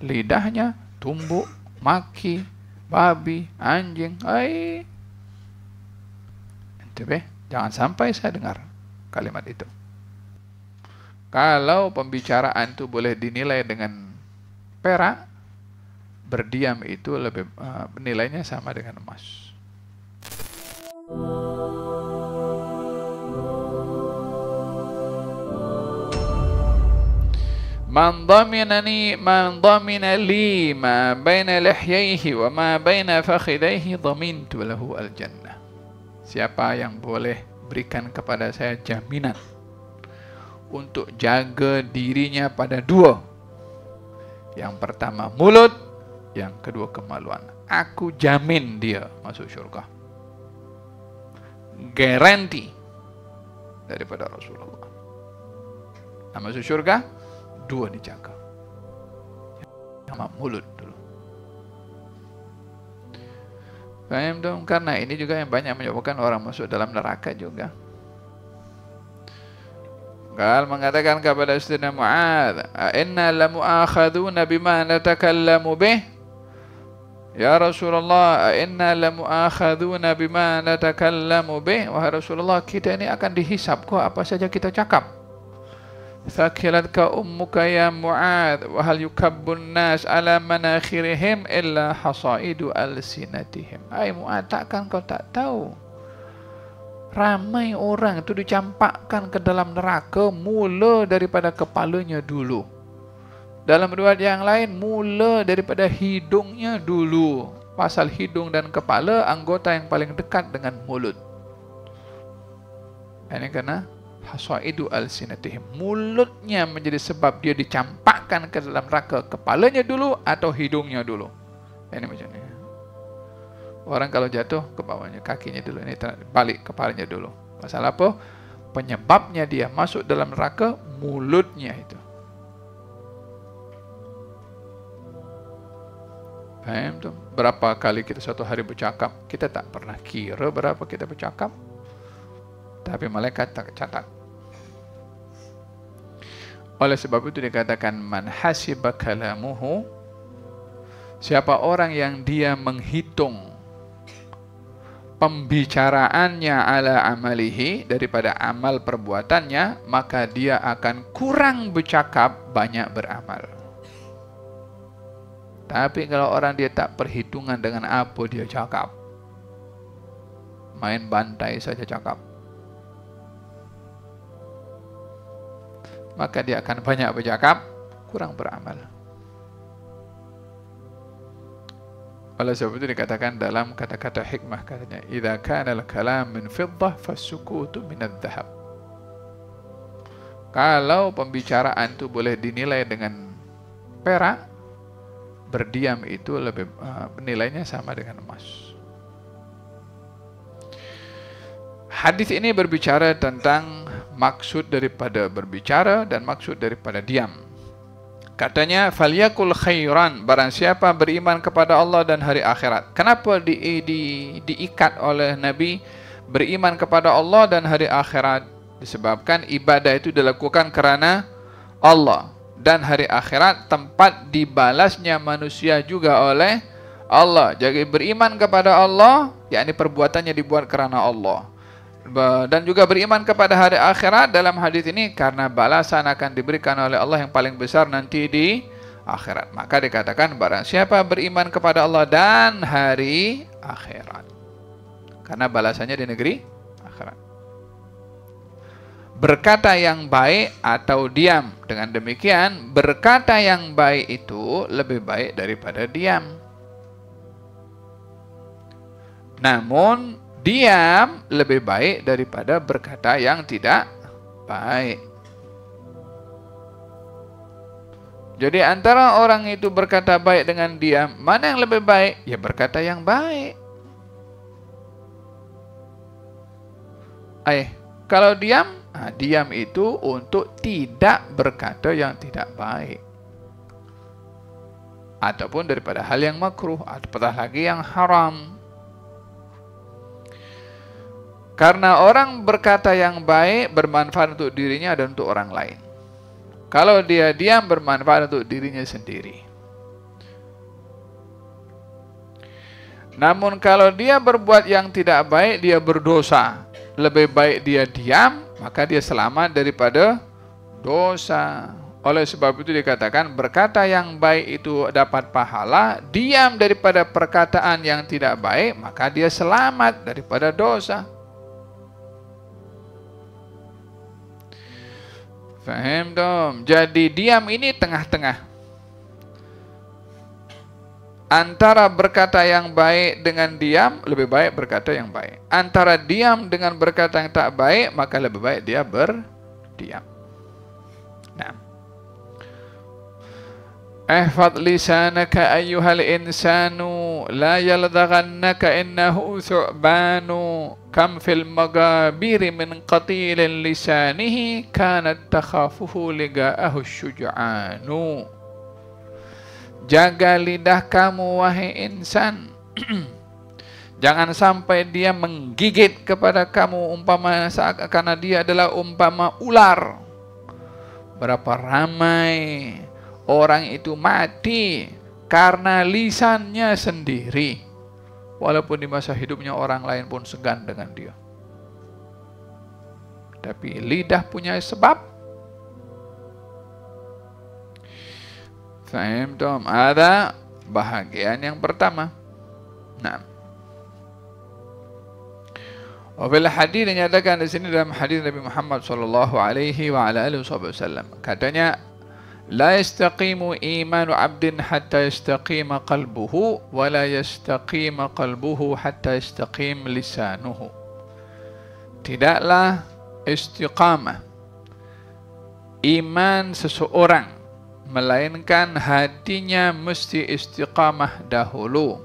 lidahnya tumbuk, maki, babi, anjing. Jangan sampai saya dengar kalimat itu. Kalau pembicaraan itu boleh dinilai dengan perak, berdiam itu lebih nilainya sama dengan emas. Man dhamina li ma baina lihyaihi wa ma baina fakhidaihi dhamintu lahu al-jannah. Siapa yang boleh berikan kepada saya jaminan untuk jaga dirinya pada dua. Yang pertama mulut, yang kedua kemaluan. Aku jamin dia masuk syurga. Garanti daripada Rasulullah. Nah, masuk syurga, dua dijaga. Sama mulut dulu. Paham dong? Karena ini juga yang banyak menyebabkan orang masuk dalam neraka juga. Qal mengatakan kepada Sayyidina Mu'adz, "Inna lamu'akhaduna bima natakallamu bih?" Ya Rasulullah, "Inna lamu'akhaduna bima natakallamu bih?" Wahai Rasulullah, kita ini akan dihisab kok apa saja kita cakap. Thaqilatka ummuka ya Mu'adz, wa hal yukabbun nas ala manakhirihim illa hasaidu alsinatihim. Hai Mu'adz, takkan kau tak tahu ramai orang itu dicampakkan ke dalam neraka mula daripada kepalanya dulu. Dalam riwayat yang lain, mula daripada hidungnya dulu. Pasal hidung dan kepala anggota yang paling dekat dengan mulut. Ini karena hasaidu alsinatihim, mulutnya menjadi sebab dia dicampakkan ke dalam neraka, kepalanya dulu atau hidungnya dulu. Ini macamnya. Orang kalau jatuh ke bawahnya, kakinya dulu, ini balik kepalanya dulu. Pasal apa? Penyebabnya dia masuk dalam neraka mulutnya itu. Paham tuh? Berapa kali kita satu hari bercakap, kita tak pernah kira berapa kita bercakap. Tapi malaikat tak catat. Oleh sebab itu dikatakan man hasiba kalamuhu, siapa orang yang dia menghitung pembicaraannya ala amalihi, daripada amal perbuatannya, maka dia akan kurang bercakap, banyak beramal. Tapi kalau orang dia tak perhitungan dengan apa dia cakap, main bantai saja cakap, maka dia akan banyak bercakap, kurang beramal. Oleh sebab itu dikatakan dalam kata-kata hikmah, katanya, "Idza kana al-kalam min fiddah fas-sukutu min adh-dhahab." Kalau pembicaraan itu boleh dinilai dengan perak, berdiam itu lebih nilainya sama dengan emas. Hadis ini berbicara tentang maksud daripada berbicara dan maksud daripada diam. Katanya, "Falyakul khairan," barang siapa beriman kepada Allah dan hari akhirat. Kenapa diikat oleh Nabi beriman kepada Allah dan hari akhirat? Disebabkan ibadah itu dilakukan kerana Allah, dan hari akhirat tempat dibalasnya manusia juga oleh Allah. Jadi beriman kepada Allah, yakni perbuatannya dibuat kerana Allah. Dan juga beriman kepada hari akhirat dalam hadis ini karena balasan akan diberikan oleh Allah yang paling besar nanti di akhirat. Maka dikatakan barang siapa beriman kepada Allah dan hari akhirat, karena balasannya di negeri akhirat. Berkata yang baik atau diam. Dengan demikian, berkata yang baik itu lebih baik daripada diam. Namun diam lebih baik daripada berkata yang tidak baik. Jadi antara orang itu berkata baik dengan diam, mana yang lebih baik? Ya berkata yang baik. Kalau diam, diam itu untuk tidak berkata yang tidak baik. Ataupun daripada hal yang makruh, apatah lagi yang haram. Karena orang berkata yang baik bermanfaat untuk dirinya dan untuk orang lain. Kalau dia diam bermanfaat untuk dirinya sendiri. Namun kalau dia berbuat yang tidak baik, dia berdosa. Lebih baik dia diam, maka dia selamat daripada dosa. Oleh sebab itu dikatakan berkata yang baik itu dapat pahala, diam daripada perkataan yang tidak baik, maka dia selamat daripada dosa. Faham dong? Jadi diam ini tengah-tengah. Antara berkata yang baik dengan diam, lebih baik berkata yang baik. Antara diam dengan berkata yang tak baik, maka lebih baik dia berdiam. Nah. Ihfaz lisanaka ayyuhal insanu la yaldaghannaka innahu thu'banu kam fil magabiri min qatilin lisanihi kanat takhafuhu liga'ahu syuja'anu. Jaga lidah kamu wahai insan. Jangan sampai dia menggigit kepada kamu umpama karena dia adalah umpama ular. Berapa ramai orang itu mati karena lisannya sendiri. Walaupun di masa hidupnya orang lain pun segan dengan dia. Tapi lidah punya sebab. Faham dong? Ada bahagian yang pertama. Nah. Wafil hadis dinyatakan di sini dalam hadis Nabi Muhammad sallallahu alaihi wa ala alihi wasallam. Katanya, la yastaqimu imanu 'abdin hatta yastaqima qalbuhu wa la yastaqima qalbuhu hatta yastaqim lisanuhu. Tidaklah istiqamah iman seseorang melainkan hatinya mesti istiqamah dahulu,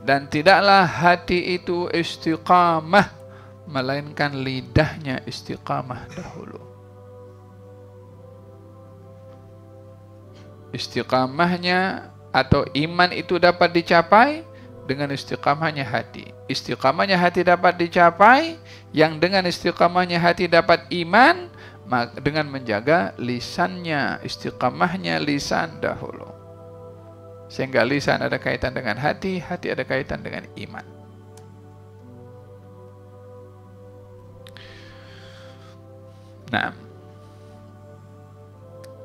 dan tidaklah hati itu istiqamah melainkan lidahnya istiqamah dahulu. Istiqamahnya atau iman itu dapat dicapai dengan istiqamahnya hati. Istiqamahnya hati dapat dicapai yang dengan istiqamahnya hati dapat iman dengan menjaga lisannya, istiqamahnya lisan dahulu. Sehingga lisan ada kaitan dengan hati, hati ada kaitan dengan iman. Nah,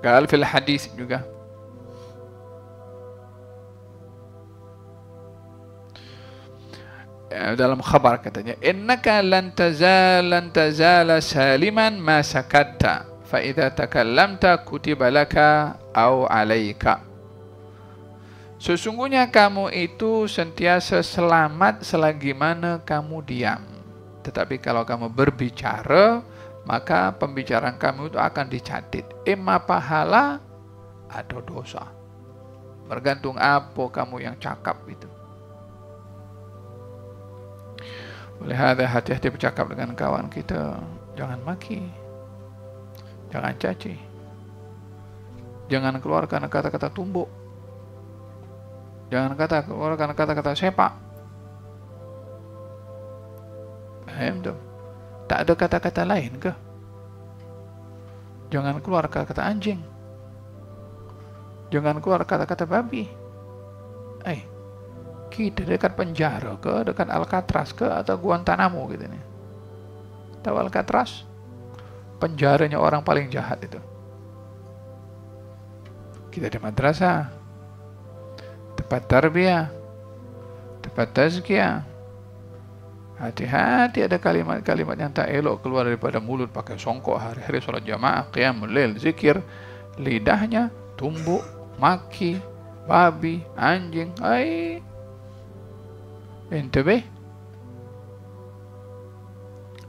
qal fil hadis juga. Dalam khabar katanya, innaka lan tazala saliman ma sakatta fa idza takallamta kutiba laka aw alaika. Sesungguhnya kamu itu sentiasa selamat selagi mana kamu diam. Tetapi kalau kamu berbicara, maka pembicaraan kamu itu akan dicatat, imma pahala atau dosa. Bergantung apa kamu yang cakap itu. Oleh hati hati bercakap dengan kawan kita, jangan maki, jangan caci, jangan keluarkan kata-kata tumbuk, jangan keluarkan kata-kata sepak. Paham tuh? Tak ada kata-kata lain ke? Jangan keluar kata-kata anjing, jangan keluar kata-kata babi. Kita dekat penjara ke, dekat Alcatraz ke, atau Guantanamo gitu nih. Tahu Alcatraz? Penjaranya orang paling jahat itu. Kita di madrasah, tempat tarbiyah, tempat tazkiyah. Hati-hati ada kalimat-kalimat yang tak elok keluar daripada mulut pakai songkok hari-hari sholat jamaah, qiyamul lail, zikir. Lidahnya tumbuk, maki, babi, anjing. Intibih,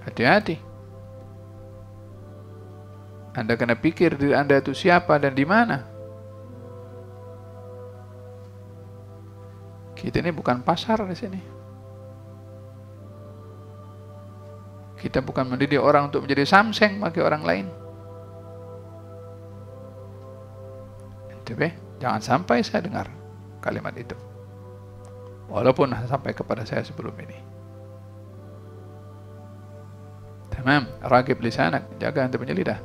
hati-hati. Anda kena pikir diri Anda itu siapa dan di mana. Kita ini bukan pasar di sini. Kita bukan mendidik orang untuk menjadi samseng bagi orang lain. Intibih, jangan sampai saya dengar kalimat itu. Walaupun sampai kepada saya sebelum ini. Tamam, ragib lisanak, jaga anda punya lidah.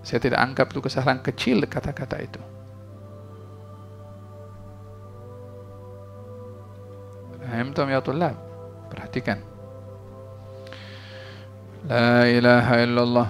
Saya tidak anggap itu kesalahan kecil kata-kata itu. Fahimtum ya tulab? Perhatikan. La ilaha illallah